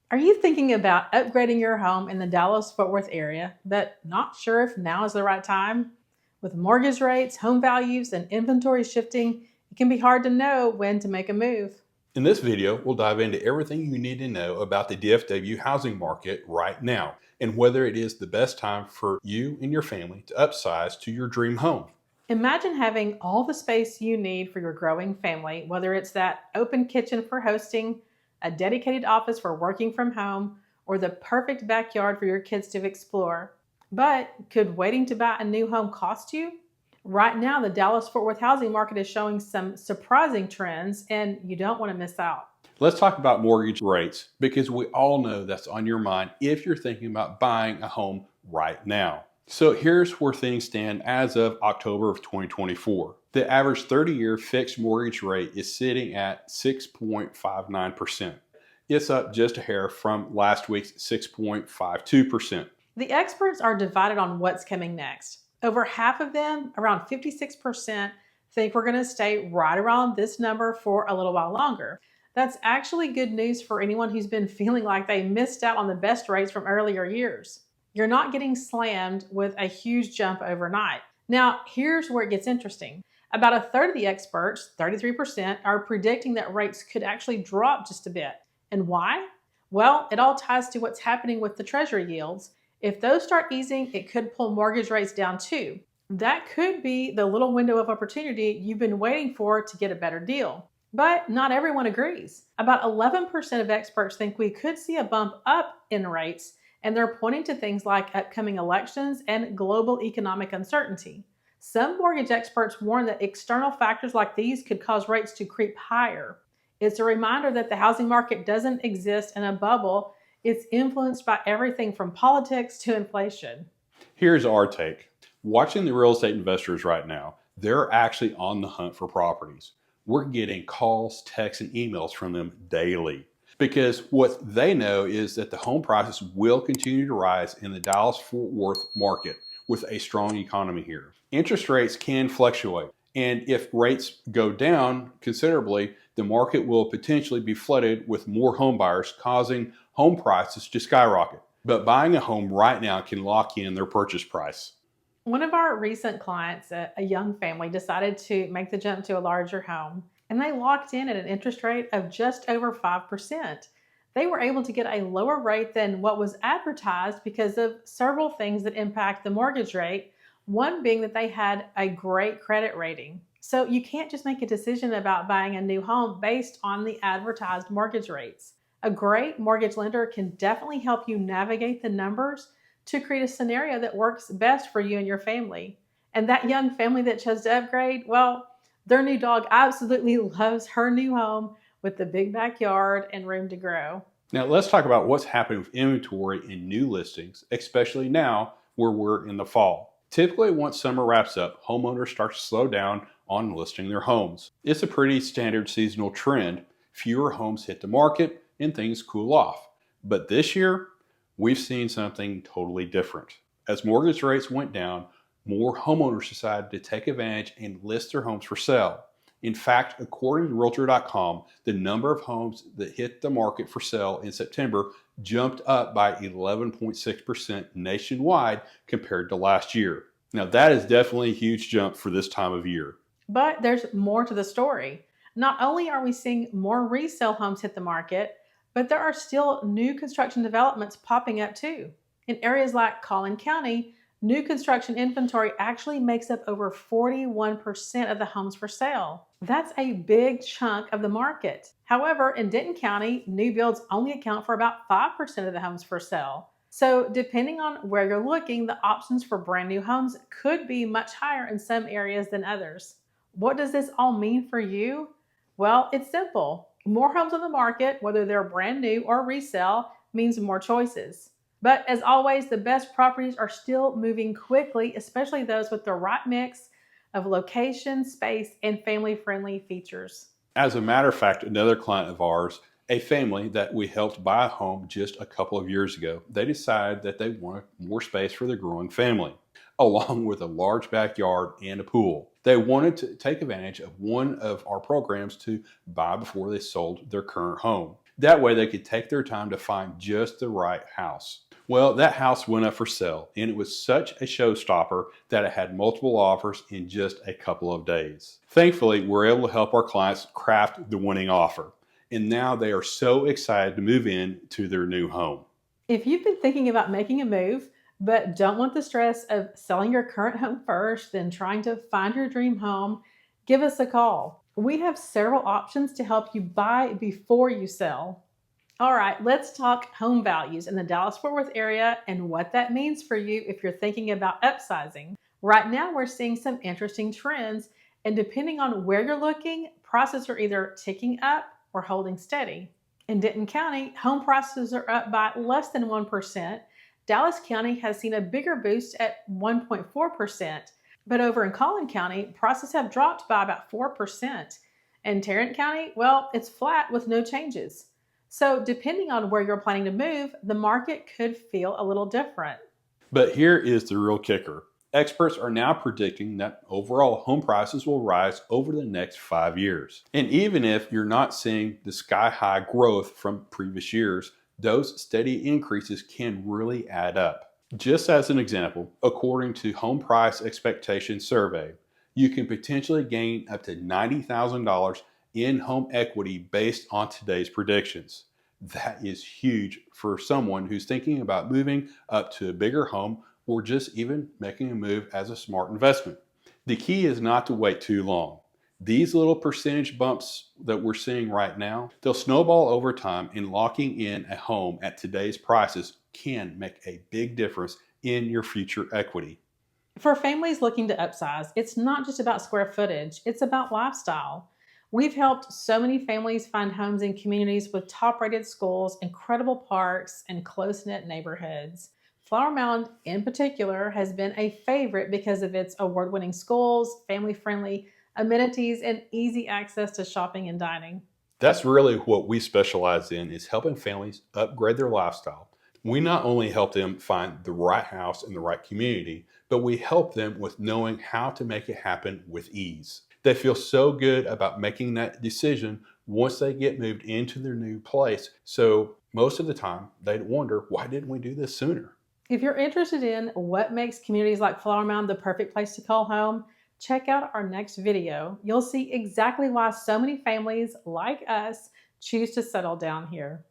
Are you thinking about upgrading your home in the Dallas-Fort Worth area, but not sure if now is the right time? With mortgage rates, home values, and inventory shifting, it can be hard to know when to make a move. In this video, we'll dive into everything you need to know about the DFW housing market right now and whether it is the best time for you and your family to upsize to your dream home. Imagine having all the space you need for your growing family, whether it's that open kitchen for hosting, a dedicated office for working from home, or the perfect backyard for your kids to explore. But could waiting to buy a new home cost you? Right now, the Dallas Fort Worth housing market is showing some surprising trends, and you don't want to miss out. Let's talk about mortgage rates because we all know that's on your mind if you're thinking about buying a home right now. So here's where things stand as of October of 2024. The average 30-year fixed mortgage rate is sitting at 6.59%. It's up just a hair from last week's 6.52%. The experts are divided on what's coming next. Over half of them, around 56%, think we're going to stay right around this number for a little while longer. That's actually good news for anyone who's been feeling like they missed out on the best rates from earlier years. You're not getting slammed with a huge jump overnight. Now, here's where it gets interesting. About a third of the experts, 33%, are predicting that rates could actually drop just a bit. And why? Well, it all ties to what's happening with the treasury yields. If those start easing, it could pull mortgage rates down too. That could be the little window of opportunity you've been waiting for to get a better deal. But not everyone agrees. About 11% of experts think we could see a bump up in rates, and they're pointing to things like upcoming elections and global economic uncertainty. Some mortgage experts warn that external factors like these could cause rates to creep higher. It's a reminder that the housing market doesn't exist in a bubble. It's influenced by everything from politics to inflation. Here's our take. Watching the real estate investors right now, they're actually on the hunt for properties. We're getting calls, texts, and emails from them daily because what they know is that the home prices will continue to rise in the Dallas-Fort Worth market with a strong economy here. Interest rates can fluctuate, and if rates go down considerably, the market will potentially be flooded with more home buyers, causing home prices to skyrocket. But buying a home right now can lock in their purchase price. One of our recent clients, a young family, decided to make the jump to a larger home, and they locked in at an interest rate of just over 5%. They were able to get a lower rate than what was advertised because of several things that impact the mortgage rate, one being that they had a great credit rating. So you can't just make a decision about buying a new home based on the advertised mortgage rates. A great mortgage lender can definitely help you navigate the numbers to create a scenario that works best for you and your family. And that young family that chose to upgrade, well, their new dog absolutely loves her new home with the big backyard and room to grow. Now let's talk about what's happening with inventory and new listings, especially now where we're in the fall. Typically, once summer wraps up, homeowners start to slow down on listing their homes. It's a pretty standard seasonal trend. Fewer homes hit the market and things cool off. But this year, we've seen something totally different. As mortgage rates went down, more homeowners decided to take advantage and list their homes for sale. In fact, according to Realtor.com, the number of homes that hit the market for sale in September jumped up by 11.6% nationwide compared to last year. Now, that is definitely a huge jump for this time of year. But there's more to the story. Not only are we seeing more resale homes hit the market, but there are still new construction developments popping up too. In areas like Collin County, new construction inventory actually makes up over 41% of the homes for sale. That's a big chunk of the market. However, in Denton County, new builds only account for about 5% of the homes for sale. So depending on where you're looking, the options for brand new homes could be much higher in some areas than others. What does this all mean for you? Well, it's simple. More homes on the market, whether they're brand new or resale, means more choices. But as always, the best properties are still moving quickly, especially those with the right mix of location, space, and family-friendly features. As a matter of fact, another client of ours, a family that we helped buy a home just a couple of years ago, they decided that they wanted more space for their growing family, along with a large backyard and a pool. They wanted to take advantage of one of our programs to buy before they sold their current home. That way they could take their time to find just the right house. Well, that house went up for sale, and it was such a showstopper that it had multiple offers in just a couple of days. Thankfully, we're able to help our clients craft the winning offer, and now they are so excited to move in to their new home. If you've been thinking about making a move, but don't want the stress of selling your current home first, then trying to find your dream home, give us a call. We have several options to help you buy before you sell. All right, let's talk home values in the Dallas-Fort Worth area and what that means for you if you're thinking about upsizing. Right now, we're seeing some interesting trends, and depending on where you're looking, prices are either ticking up or holding steady. In Denton County, home prices are up by less than 1%. Dallas County has seen a bigger boost at 1.4%, but over in Collin County, prices have dropped by about 4%. In Tarrant County, well, it's flat with no changes. So depending on where you're planning to move, the market could feel a little different. But here is the real kicker. Experts are now predicting that overall home prices will rise over the next 5 years. And even if you're not seeing the sky-high growth from previous years, those steady increases can really add up. Just as an example, according to Home Price Expectation Survey, you can potentially gain up to $90,000 in home equity based on today's predictions. That is huge for someone who's thinking about moving up to a bigger home or just even making a move as a smart investment. The key is not to wait too long. These little percentage bumps that we're seeing right now, they'll snowball over time, and locking in a home at today's prices can make a big difference in your future equity. For families looking to upsize, it's not just about square footage, it's about lifestyle. We've helped so many families find homes in communities with top-rated schools, incredible parks, and close-knit neighborhoods. Flower Mound, in particular, has been a favorite because of its award-winning schools, family-friendly amenities, and easy access to shopping and dining. That's really what we specialize in, is helping families upgrade their lifestyle. We not only help them find the right house in the right community, but we help them with knowing how to make it happen with ease. They feel so good about making that decision once they get moved into their new place. So most of the time, they wonder, why didn't we do this sooner? If you're interested in what makes communities like Flower Mound the perfect place to call home, check out our next video. You'll see exactly why so many families like us choose to settle down here.